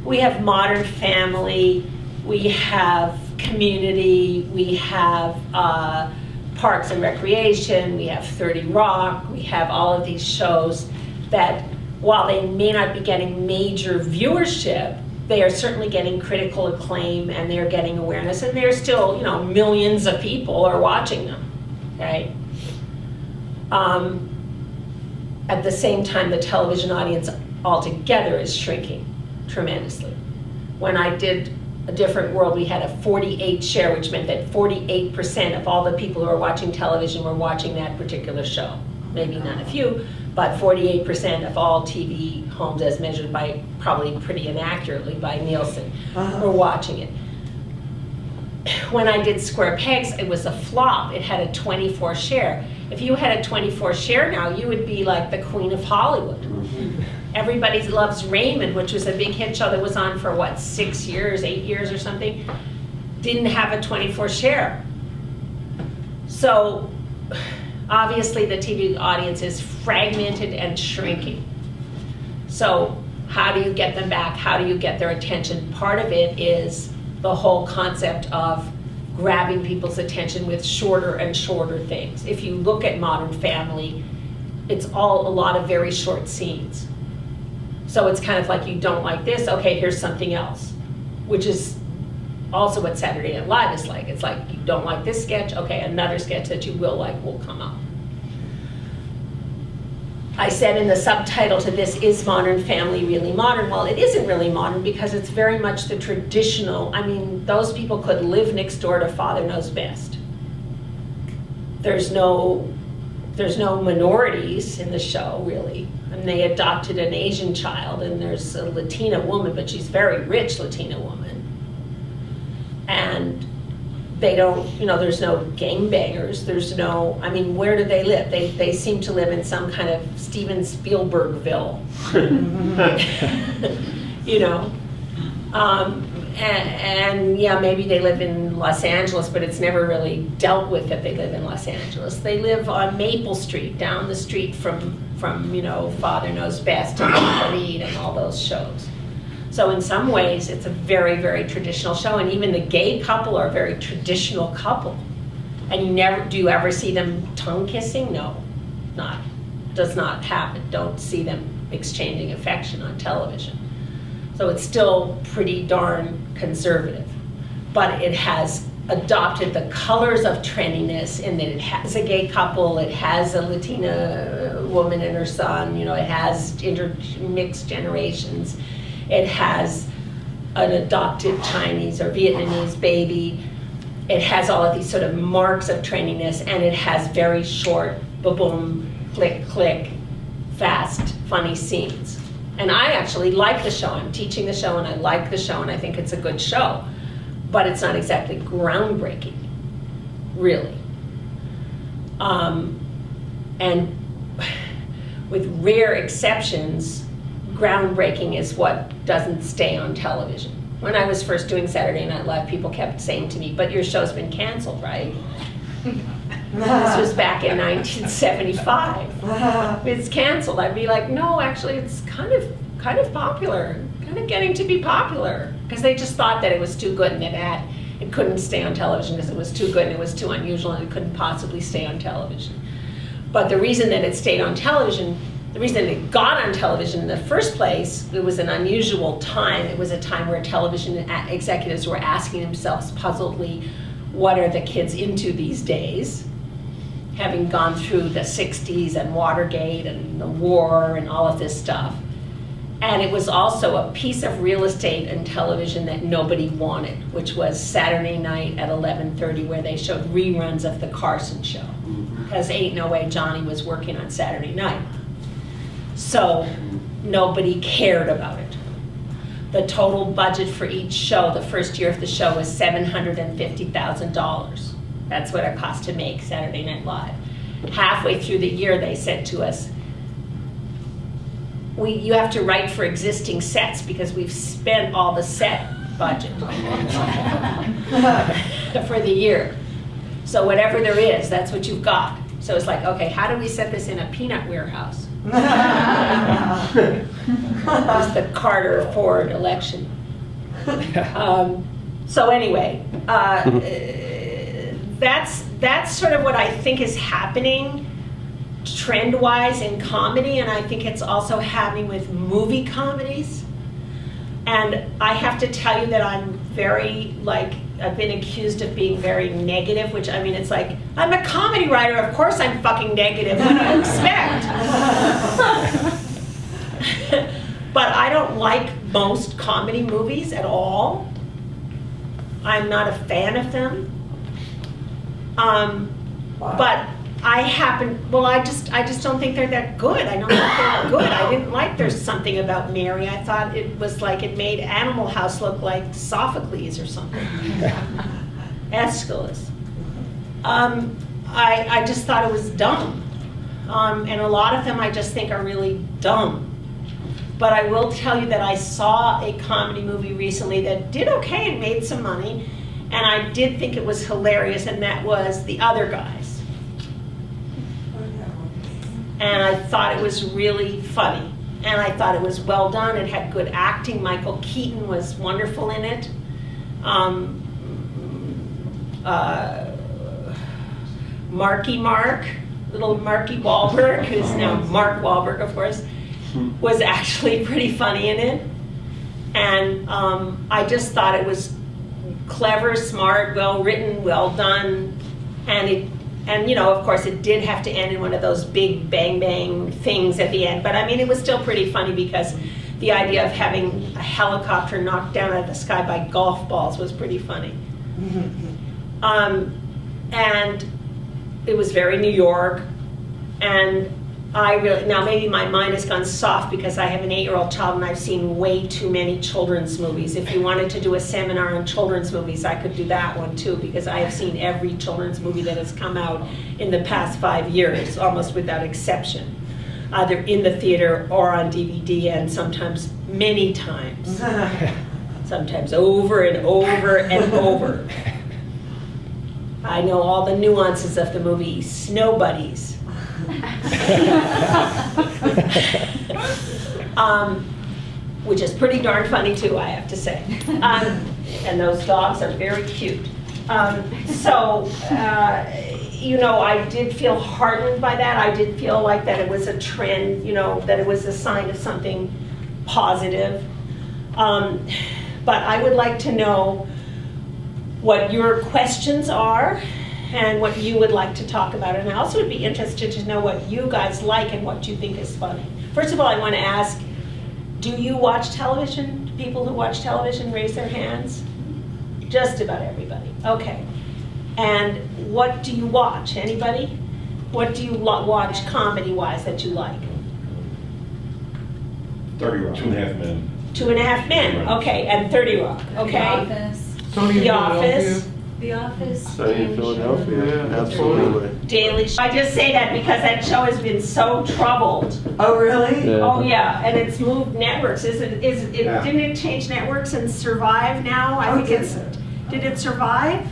We have Modern Family, we have Community, we have Parks and Recreation, we have 30 Rock, we have all of these shows that, while they may not be getting major viewership, they are certainly getting critical acclaim and they're getting awareness, and they're still, you know, millions of people are watching them, right? At the same time, the television audience altogether is shrinking tremendously. When I did A Different World, we had a 48 share, which meant that 48% of all the people who are watching television were watching that particular show. Maybe not a few, but 48% of all TV homes, as measured by, probably pretty inaccurately by Nielsen, were watching it. When I did Square Pegs, it was a flop. It had a 24 share. If you had a 24 share now, you would be like the queen of Hollywood. Everybody Loves Raymond, which was a big hit show that was on for what, 6 years, 8 years or something, didn't have a 24 share. So obviously the TV audience is fragmented and shrinking. So how do you get them back? How do you get their attention? Part of it is the whole concept of grabbing people's attention with shorter and shorter things. If you look at Modern Family, it's all a lot of very short scenes. So it's kind of like, you don't like this, okay, here's something else, which is also what Saturday Night Live is like. It's like, you don't like this sketch, okay, another sketch that you will like will come up. I said in the subtitle to this, is Modern Family really modern? Well, it isn't really modern because it's very much the traditional. I mean, those people could live next door to Father Knows Best. There's no minorities in the show, really. And they adopted an Asian child, and there's a Latina woman, but she's a very rich Latina woman. And they don't, you know, there's no gangbangers, there's no, I mean, where do they live? They seem to live in some kind of Steven Spielbergville. You know? And yeah, maybe they live in Los Angeles, but it's never really dealt with that they live in Los Angeles. They live on Maple Street, down the street from you know, Father Knows Best and Read and all those shows. So in some ways, it's a very, very traditional show, and even the gay couple are a very traditional couple. And do you ever see them tongue kissing? No, does not happen. Don't see them exchanging affection on television. So it's still pretty darn conservative, but it has adopted the colors of trendiness in that it has a gay couple, it has a Latina woman and her son, you know, it has intermixed generations, it has an adopted Chinese or Vietnamese baby, it has all of these sort of marks of trendiness, and it has very short, boom, click, click, fast, funny scenes. And I actually like the show. I'm teaching the show and I like the show and I think it's a good show. But it's not exactly groundbreaking, really. And with rare exceptions, groundbreaking is what doesn't stay on television. When I was first doing Saturday Night Live, people kept saying to me, but your show's been canceled, right? This was back in 1975. It's canceled. I'd be like, no, actually, it's kind of popular, kind of getting to be popular, because they just thought that it was too good and that it couldn't stay on television because it was too good and it was too unusual and it couldn't possibly stay on television. But the reason that it stayed on television, the reason it got on television in the first place, it was an unusual time. It was a time where television executives were asking themselves puzzledly, what are the kids into these days? Having gone through the 60s and Watergate and the war and all of this stuff. And it was also a piece of real estate in television that nobody wanted, which was Saturday night at 11:30, where they showed reruns of The Carson Show. Because Ain't No Way Johnny was working on Saturday night. So nobody cared about it. The total budget for each show, the first year of the show, was $750,000. That's what it cost to make Saturday Night Live. Halfway through the year, they said to us, you have to write for existing sets because we've spent all the set budget for the year. So whatever there is, that's what you've got. So it's like, okay, how do we set this in a peanut warehouse? was the Carter Ford election. So anyway, that's sort of what I think is happening trend-wise in comedy, and I think it's also happening with movie comedies. And I have to tell you that I'm very, like, I've been accused of being very negative, which, I mean, it's like, I'm a comedy writer, of course I'm fucking negative, what do you expect? But I don't like most comedy movies at all. I'm not a fan of them. But I just don't think they're that good. I don't think they're good. I didn't like There's Something About Mary. I thought it was like it made Animal House look like Sophocles or something. Aeschylus. I just thought it was dumb. And a lot of them I just think are really dumb. But I will tell you that I saw a comedy movie recently that did okay and made some money, and I did think it was hilarious, and that was The Other Guys. And I thought it was really funny, and I thought it was well done. It had good acting. Michael Keaton was wonderful in it. Marky Mark, little Marky Wahlberg, who's now Mark Wahlberg, of course, was actually pretty funny in it. And I just thought it was clever, smart, well written, well done. And you know, of course, it did have to end in one of those big bang bang things at the end. But I mean, it was still pretty funny because the idea of having a helicopter knocked down out of the sky by golf balls was pretty funny. And it was very New York. And now maybe my mind has gone soft because I have an 8-year-old child and I've seen way too many children's movies. If you wanted to do a seminar on children's movies, I could do that one too, because I have seen every children's movie that has come out in the past 5 years, almost without exception, either in the theater or on DVD, and sometimes many times. Sometimes over and over and over. I know all the nuances of the movie Snow Buddies. Which is pretty darn funny too, I have to say. And those dogs are very cute. You know, I did feel heartened by that. I did feel like that it was a trend, you know, that it was a sign of something positive. But I would like to know what your questions are and what you would like to talk about. And I also would be interested to know what you guys like and what you think is funny. First of all, I want to ask, do you watch television? People who watch television raise their hands? Just about everybody. Okay. And what do you watch? Anybody? What do you watch comedy-wise that you like? 30 Rock. 2.5 Men. 2.5 Men. Okay. And 30 Rock. Okay. The Office. The Office. Sunny in Philadelphia, yeah, absolutely. Daily Show. I just say that because that show has been so troubled. Oh, really? Yeah. Oh yeah, and it's moved networks. Didn't it change networks and survive now? I think it's. Did it survive?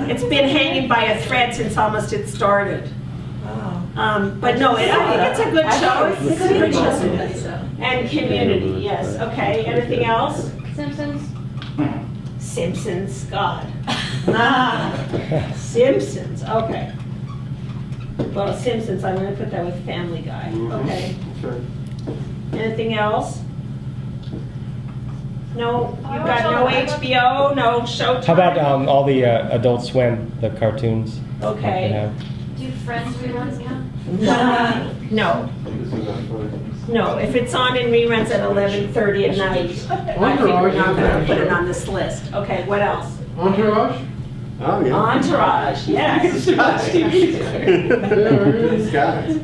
It's been hanging by a thread since almost it started. But no, I think it's a good show. It's a good show. And Community, yes. Okay. Anything else? Simpsons, God. Simpsons, okay. Well, Simpsons, I'm going to put that with Family Guy. Okay. Sure. Anything else? No, you've got no HBO, no Showtime? How about all the Adult Swim, the cartoons? Okay. Do Friends reruns count? No. No, if it's on in reruns at 11:30 at night, I think we're not going to put it on this list. Okay, what else? Entourage? Oh, yeah. Entourage, yes. These guys.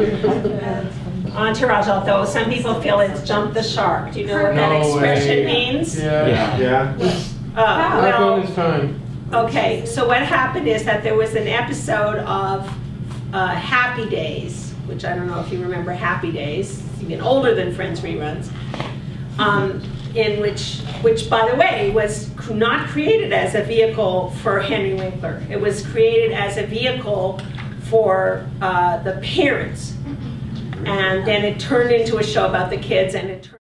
Entourage, although some people feel it's jumped the shark. Do you know what that expression means? Yeah. Yeah. Back Well, on his time. okay, so what happened is that there was an episode of Happy Days, which I don't know if you remember Happy Days, it's even older than Friends reruns, in which by the way, was not created as a vehicle for Henry Winkler. It was created as a vehicle for the parents And then it turned into a show about the kids, and it turned